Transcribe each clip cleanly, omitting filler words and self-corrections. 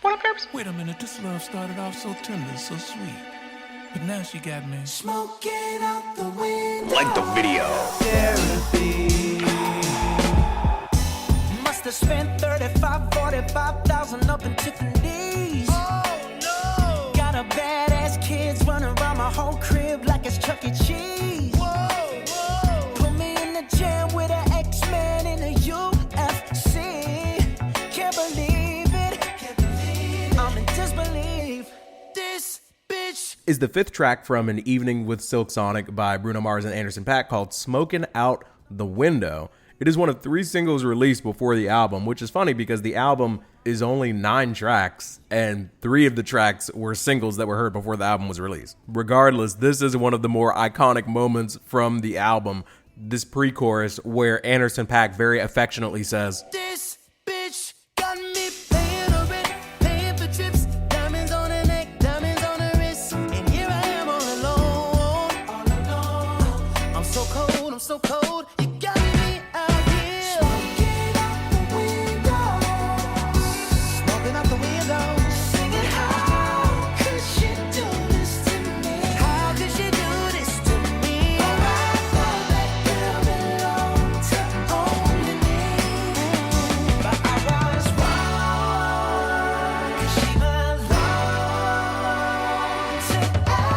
What up, derps? Wait a minute, this love started off so tender, so sweet. But now she got me smoking out the window. Like the video. Derapy. Must have spent 45,000 up in Tiffany's. Oh no! Got a badass kids running around my whole crib like it's Chuck E. Cheese. Whoa! Put me in the jam with an X-Man in the UFC. Can't believe it. I'm in disbelief. This bitch is the fifth track from An Evening with Silk Sonic by Bruno Mars and Anderson .Paak called Smokin' Out the Window. It is one of 3 singles released before the album, which is funny because the album is only 9 tracks, and 3 of the tracks were singles that were heard before the album was released. Regardless, this is one of the more iconic moments from the album, this pre-chorus where Anderson .Paak very affectionately says, This bitch got me paying her rent, paying for trips, diamonds on her neck, diamonds on her wrist, and here I am all alone, all alone. I'm so cold, you got me out here. Smoking out the window, smoking out the window, singing, how could she do this to me? How could she do this to me? Oh, I thought that girl belonged to only me. But I was wrong, 'cause she belonged to everybody.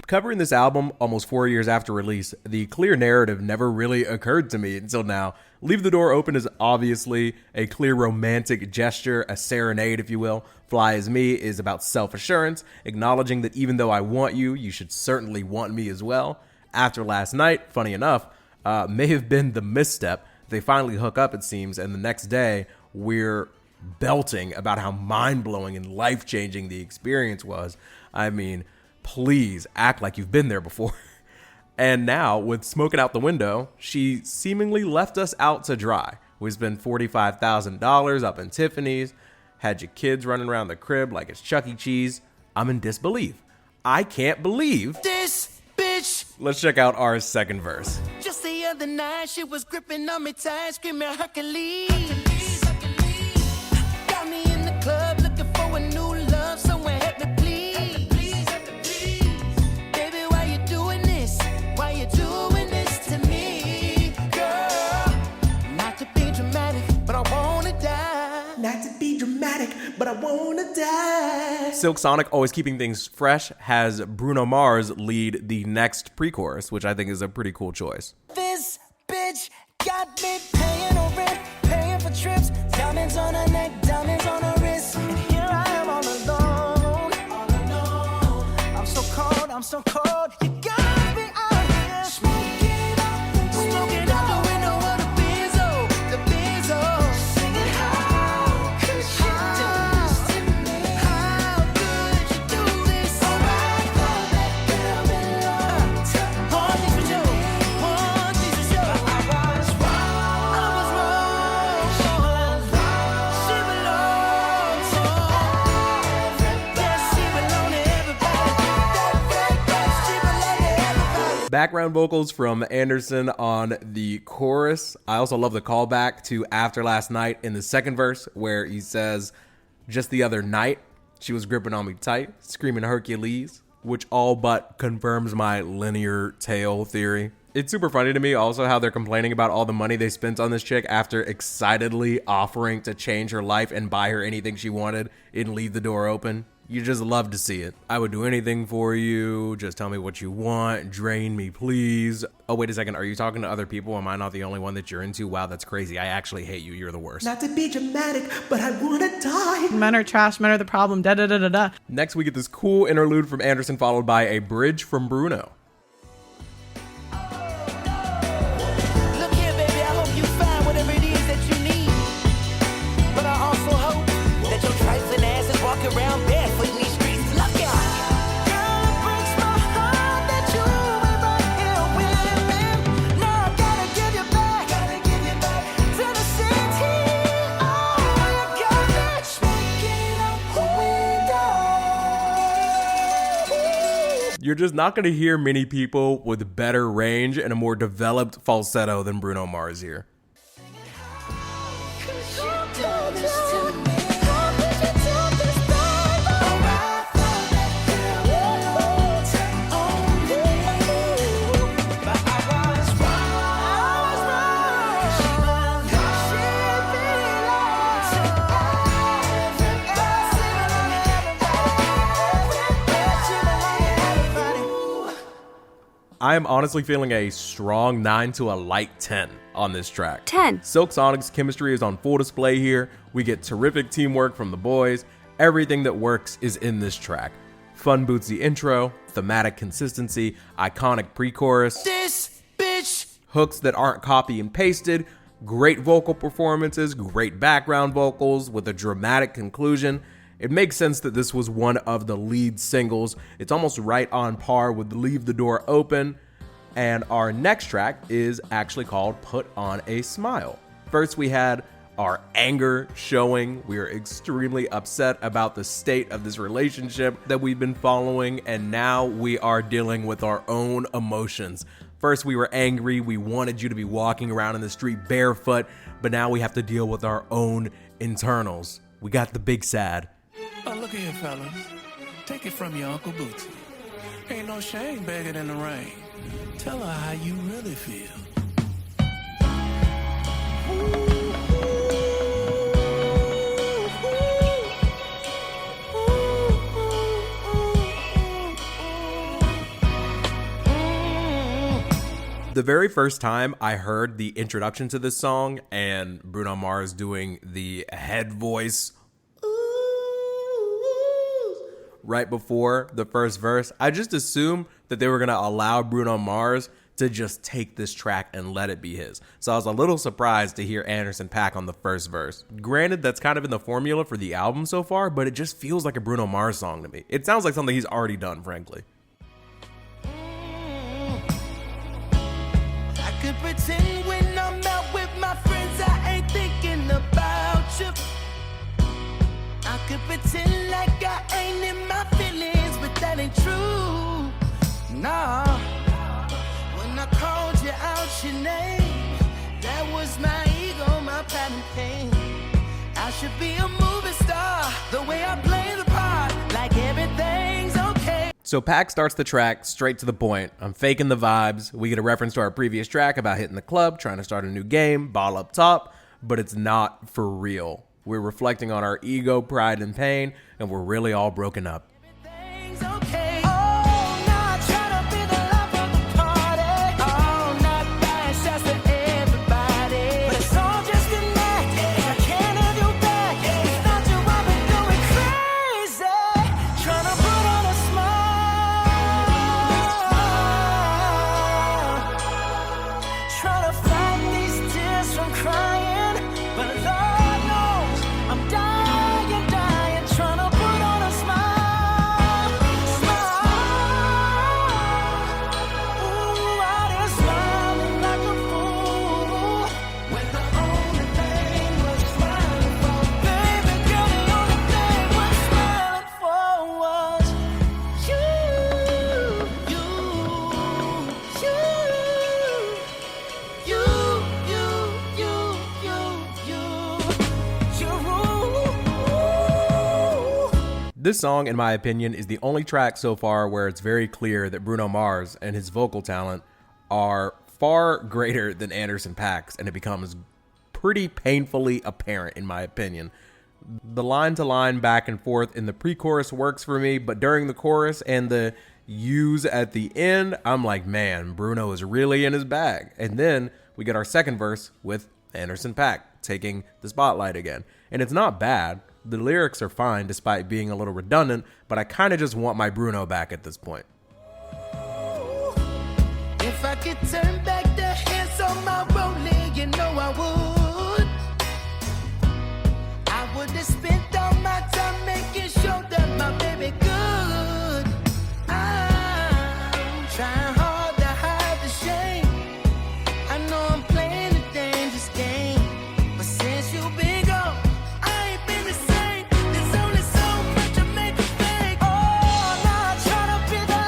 Covering this album almost 4 years after release, the clear narrative never really occurred to me until now. Leave the Door Open is obviously a clear romantic gesture, a serenade, if you will. Fly As Me is about self-assurance, acknowledging that even though I want you, you should certainly want me as well. After Last Night, funny enough, may have been the misstep. They finally hook up, it seems, and the next day, we're belting about how mind-blowing and life-changing the experience was. I mean, please act like you've been there before. And now, with Smoking Out the Window, she seemingly left us out to dry. We spent $45,000 up in Tiffany's, had your kids running around the crib like it's Chuck E. Cheese. I'm in disbelief. I can't believe. This bitch. Let's check out our second verse. Just the other night, she was gripping on me tight, screaming Hercules. Got me in the club looking for a new love, someone help me please. Baby, why you doing this? Why you doing this to me, girl? Not to be dramatic, but I wanna die. Not to be dramatic, but I wanna die. Silk Sonic, always keeping things fresh, has Bruno Mars lead the next pre-chorus, which I think is a pretty cool choice. This bitch got me paying her rent, paying for trips, diamonds on her neck, diamonds on her wrist, and here I am all alone, I'm so cold, you got me out here, smoking out the window of the Benzo, singing, how could she do this to me? How could you do this? Oh, I thought that girl belonged to one thing for sure, but I was wrong, she belongs to everybody. Yes, she belongs to everybody. She belongs to everybody. Background vocals from Anderson on the chorus. I also love the callback to After Last Night in the second verse where he says, just the other night, she was gripping on me tight, screaming Hercules, which all but confirms my linear tail theory. It's super funny to me also how they're complaining about all the money they spent on this chick after excitedly offering to change her life and buy her anything she wanted and Leave the Door Open. You just love to see it. I would do anything for you. Just tell me what you want. Drain me, please. Oh, wait a second. Are you talking to other people? Am I not the only one that you're into? Wow, that's crazy. I actually hate you. You're the worst. Not to be dramatic, but I wanna die. Men are trash, men are the problem, da da da da da. Next, we get this cool interlude from Anderson followed by a bridge from Bruno. Look here, baby, I hope you find whatever it is that you need. But I also hope that your trifling ass is walking around barefoot in these streets. Look out! Girl, it breaks my heart that you ain't right here with me. Now I gotta give you back to the city. Oh, you got me smoking out the window. you're just not going to hear many people with better range and a more developed falsetto than Bruno Mars here. I am honestly feeling a strong 9 to a light 10 on this track. 10. Silk Sonic's chemistry is on full display here. We get terrific teamwork from the boys. Everything that works is in this track. Fun bootsy intro, thematic consistency, iconic pre-chorus, This bitch. hooks that aren't copy and pasted, great vocal performances, great background vocals with a dramatic conclusion. It makes sense that this was one of the lead singles. It's almost right on par with Leave the Door Open. And our next track is actually called Put on a Smile. First, we had our anger showing. We are extremely upset about the state of this relationship that we've been following, and now we are dealing with our own emotions. First, we were angry. We wanted you to be walking around in the street barefoot, but now we have to deal with our own internals. We got the big sad. Oh, look here, fellas. Take it from your Uncle Bootsy. Ain't no shame begging in the rain. Tell her how you really feel. The very first time I heard the introduction to this song and Bruno Mars doing the head voice right before the first verse, I just assumed that they were going to allow Bruno Mars to just take this track and let it be his. So I was a little surprised to hear Anderson .Paak on the first verse. Granted, that's kind of in the formula for the album so far, but it just feels like a Bruno Mars song to me. It sounds like something he's already done, frankly. I could pretend when I'm out with my friends I ain't thinking about you. I could pretend like I ain't in my feelings, but that ain't true. Nah. When I called you out your name, that was my ego, my pride and pain. I should be a movie star, the way I play the part, like everything's okay. So Paak starts the track straight to the point. I'm faking the vibes. We get a reference to our previous track about hitting the club, trying to start a new game, ball up top, but it's not for real. We're reflecting on our ego, pride, and pain, and we're really all broken up. Everything's okay. Oh, now I try to be the life of the party. Oh, not buying shots to everybody. But it's all just an act. I can't have you back. Without you, I've been going crazy. Trying to put on a smile. Trying to fight these tears from crying. But Lord knows I'm dying, trying to put on a smile. Ooh, out here smiling like a fool. When the only thing was smiling for, baby girl, the only thing was smiling for was you. This song, in my opinion, is the only track so far where it's very clear that Bruno Mars and his vocal talent are far greater than Anderson .Paak's, and it becomes pretty painfully apparent, in my opinion. The line-to-line back and forth in the pre-chorus works for me, but during the chorus and the U's at the end, I'm like, man, Bruno is really in his bag. And then we get our second verse with Anderson .Paak taking the spotlight again. And it's not bad. The lyrics are fine despite being a little redundant, but I kind of just want my Bruno back at this point. If I could turn back the hands on my rolling, you know I would. I would have spent all my time making sure that my baby good. I'm trying hard to hide the shame. I know I'm playing a dangerous game, but since you've been gone, I ain't been the same. There's only so much I make a fake. Oh, now I try to be the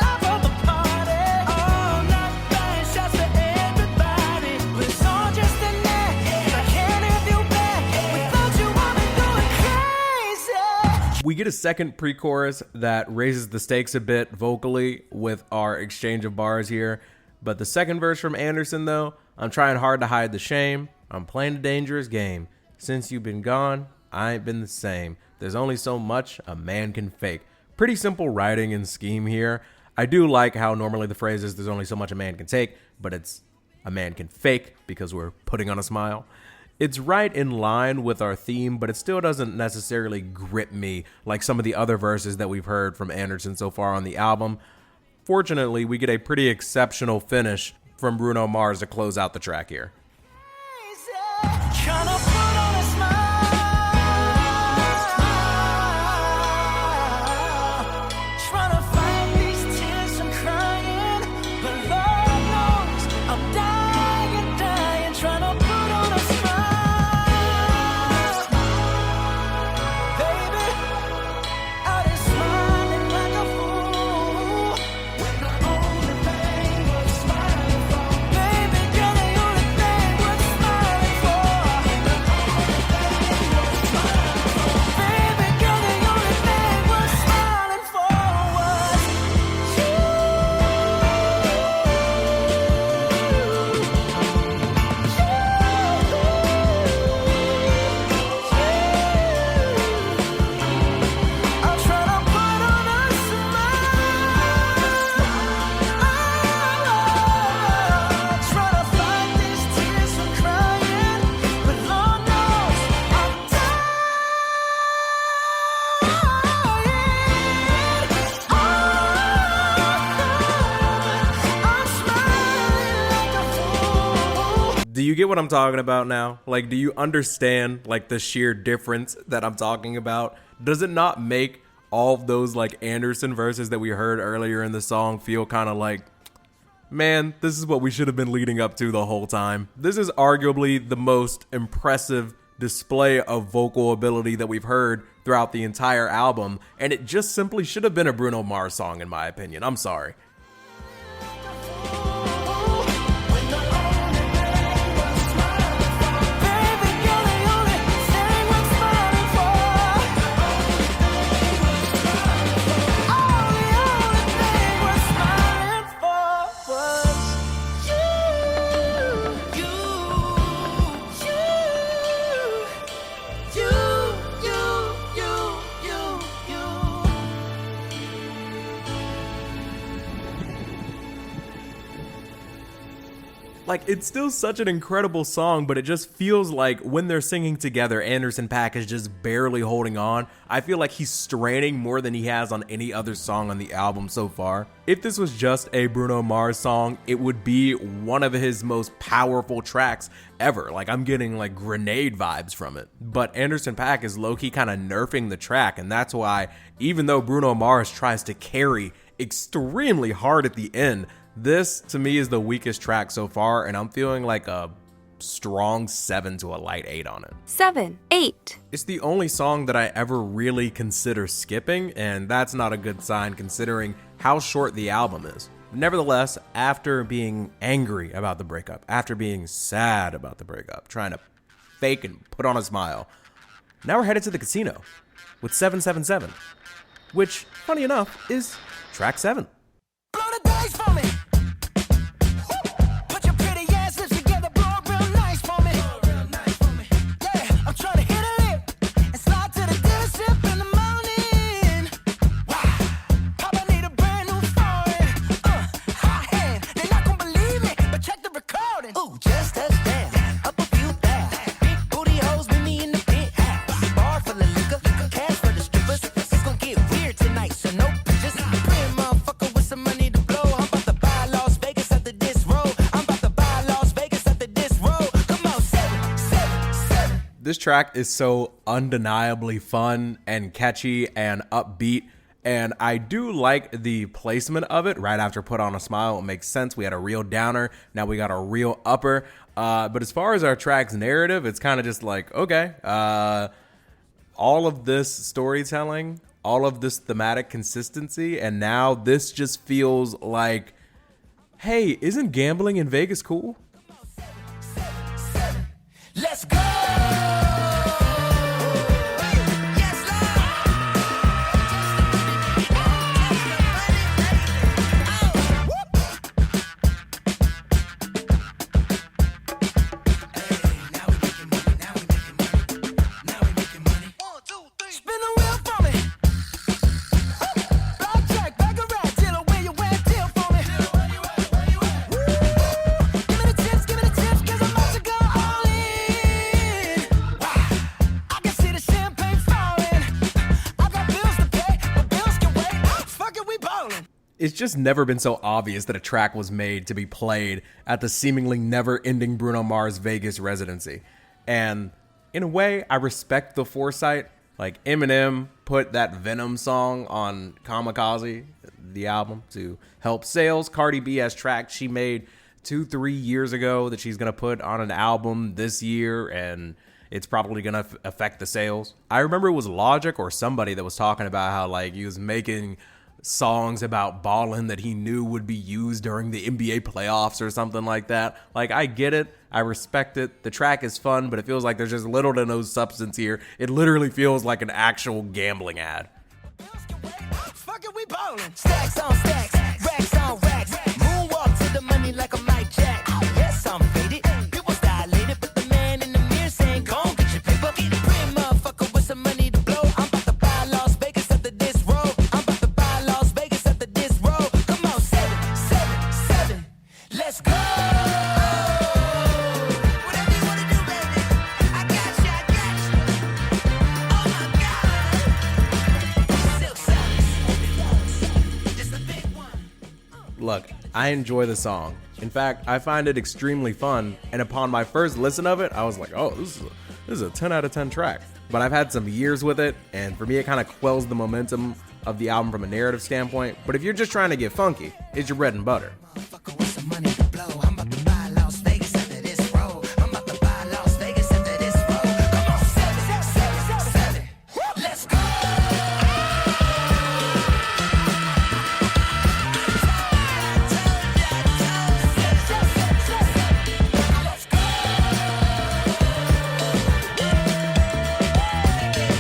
We get a second pre-chorus that raises the stakes a bit vocally with our exchange of bars here. But the second verse from Anderson, though, I'm trying hard to hide the shame. I'm playing a dangerous game. Since you've been gone, I ain't been the same. There's only so much a man can fake. Pretty simple writing and scheme here. I do like how normally the phrase is there's only so much a man can take, but it's a man can fake because we're putting on a smile. It's right in line with our theme, but it still doesn't necessarily grip me like some of the other verses that we've heard from Anderson so far on the album. Fortunately, we get a pretty exceptional finish from Bruno Mars to close out the track here. Tryna put on a smile, tryna fight these tears from crying, but Lord knows I'm dying, tryna put on a smile, baby, out here smiling like a fool, when the only thing was smiling for, baby girl, the only thing was smiling for. Baby girl, the only thing we're smiling for was you. I'm trying to put on a smile, trying to fight these tears from crying, but Lord knows I'm I'm smiling like a fool. Do you get what I'm talking about now? Like, do you understand like the sheer difference that I'm talking about? Does it not make all of those like Anderson verses that we heard earlier in the song feel kind of like, man, this is what we should have been leading up to the whole time? This is arguably the most impressive display of vocal ability that we've heard throughout the entire album, and it just simply should have been a Bruno Mars song in my opinion. I'm sorry. Baby girl, the only thing we're smiling for. Oh, the only thing we're smiling for was you. Like, it's still such an incredible song, but it just feels like when they're singing together, Anderson .Paak is just barely holding on. I feel like he's straining more than he has on any other song on the album so far. If this was just a Bruno Mars song, it would be one of his most powerful tracks ever. Like, I'm getting like grenade vibes from it. But Anderson .Paak is low-key kind of nerfing the track, and that's why, even though Bruno Mars tries to carry extremely hard at the end, this, to me, is the weakest track so far, and I'm feeling like a strong 7 to a light 8 on it. 7, 8. It's the only song that I ever really consider skipping, and that's not a good sign considering how short the album is. Nevertheless, after being angry about the breakup, after being sad about the breakup, trying to fake and put on a smile, now we're headed to the casino with 777, which, funny enough, is track 7. Blow the dice for me. Put your pretty ass lips together, blow it real nice for me. Yeah, I'm trying to hit a lip and slide to the dealership in the morning. Wow, Papa need a brand new foreign. Hot hand, they're not gonna believe me, but check the recording. Ooh, just touchdown, up a few thousand. Big booty hoes meet me in the penthouse. Bar full of liquor, cash for the strippers. It's gonna get weird tonight, so no pictures. Pretty motherfucker with some money to blow. I'm about to buy Las Vegas after this roll. I'm about to buy Las Vegas after this roll. Come on, 7, 7, 7. This track is so undeniably fun and catchy and upbeat, and I do like the placement of it right after Put on a Smile. It makes sense. We had a real downer, now we got a real upper. But as far as our track's narrative, it's kind of just like, okay, all of this storytelling, all of this thematic consistency, and now this just feels like, hey, isn't gambling in Vegas cool? Let's go. Yes, Lord. it's just never been so obvious that a track was made to be played at the seemingly never-ending Bruno Mars Vegas residency. And in a way, I respect the foresight. Like, Eminem put that Venom song on Kamikaze, the album, to help sales. Cardi B has tracks she made 2-3 years ago that she's going to put on an album this year, and it's probably going to affect the sales. I remember it was Logic or somebody that was talking about how, like, he was making songs about ballin' that he knew would be used during the NBA playoffs or something like that. Like, I get it. I respect it. The track is fun, but it feels like there's just little to no substance here. It literally feels like an actual gambling ad. Fuck it, we ballin'. Stacks on stacks, racks on racks. Moonwalk to the money like a Mike Jack. Yes, I'm faded. People dilated, but the man in the mirror saying, go on, get your paper. Get a print, motherfucker, with some money to blow. I'm about to buy Las Vegas after this road. I'm about to buy Las Vegas after this road. Come on, 7, 7, 7. Let's go. Whatever you wanna do, baby. I got you, I got you. Oh my God. Silk socks. Just a big one. Look, I enjoy the song. In fact, I find it extremely fun, and upon my first listen of it, I was like, oh, this is a 10 out of 10 track. But I've had some years with it, and for me, it kind of quells the momentum of the album from a narrative standpoint. But if you're just trying to get funky, it's your bread and butter. Motherfucker with some money to blow. I'm about to buy Las Vegas after this road. I'm about to buy Las Vegas after this road. Come on, 7, 7, 7. Let's go. Let's go.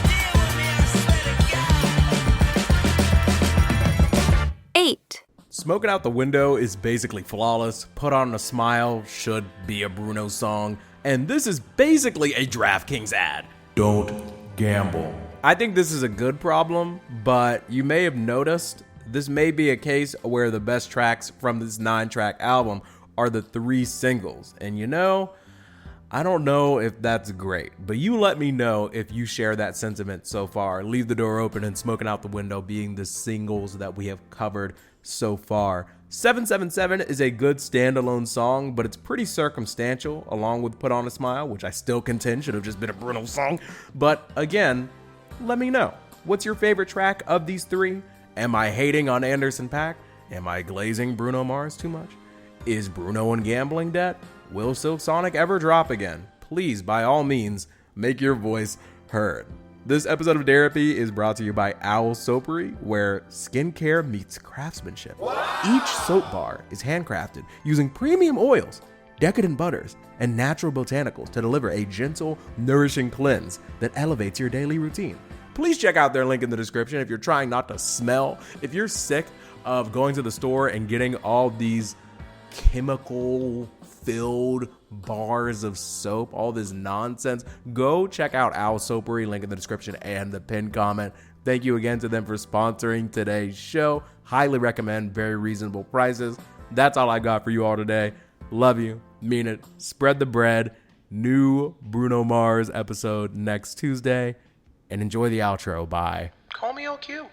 Deal with me, I swear to God. 8. Smokin' Out the Window is basically flawless. Put On a Smile should be a Bruno song. And this is basically a DraftKings ad. Don't gamble. I think this is a good problem, but you may have noticed this may be a case where the best tracks from this 9-track album are the 3 singles. And you know, I don't know if that's great, but you let me know if you share that sentiment so far. Leave the Door Open and Smokin' Out the Window being the singles that we have covered so far. 777 is a good standalone song, but it's pretty circumstantial, along with Put On a Smile, which I still contend should have just been a Bruno song. But again, let me know. What's your favorite track of these 3? Am I hating on Anderson .Paak? Am I glazing Bruno Mars too much? Is Bruno in gambling debt? Will Silk Sonic ever drop again? Please, by all means, make your voice heard. This episode of Derapy is brought to you by Owl Soapery, where skincare meets craftsmanship. Each soap bar is handcrafted using premium oils, decadent butters, and natural botanicals to deliver a gentle, nourishing cleanse that elevates your daily routine. Please check out their link in the description if you're trying not to smell. If you're sick of going to the store and getting all these chemical-filled bars of soap, all this nonsense, go check out Owl Soapery, link in the description and the pinned comment. Thank you again to them for sponsoring today's show. Highly recommend, very reasonable prices. That's all I got for you all today. Love you, mean it, spread the bread. New Bruno Mars episode next Tuesday, and enjoy the outro. Bye. Call me OQ.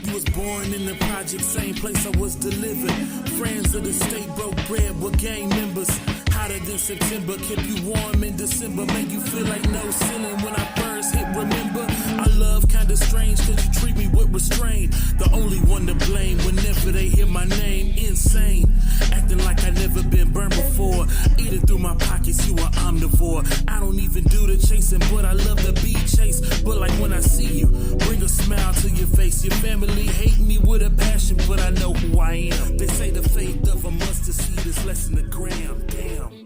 You was born in the project, same place I was delivered. Friends of the state broke bread with gang members. Hotter than September, kept you warm in December. Made you feel like no ceiling when I first hit, remember? I love kinda strange cause you treat me with restraint. The only one to blame whenever they hear my name. Insane, acting like I never been burned before. Eating through my pockets, you are omnivore. I don't even do the chasing, but I love the beat chase. But like when I see you, bring a smile to your face. Your family hate me with a passion, but I know who I am. They say the faith of a mustard seed is less than a gram. Damn.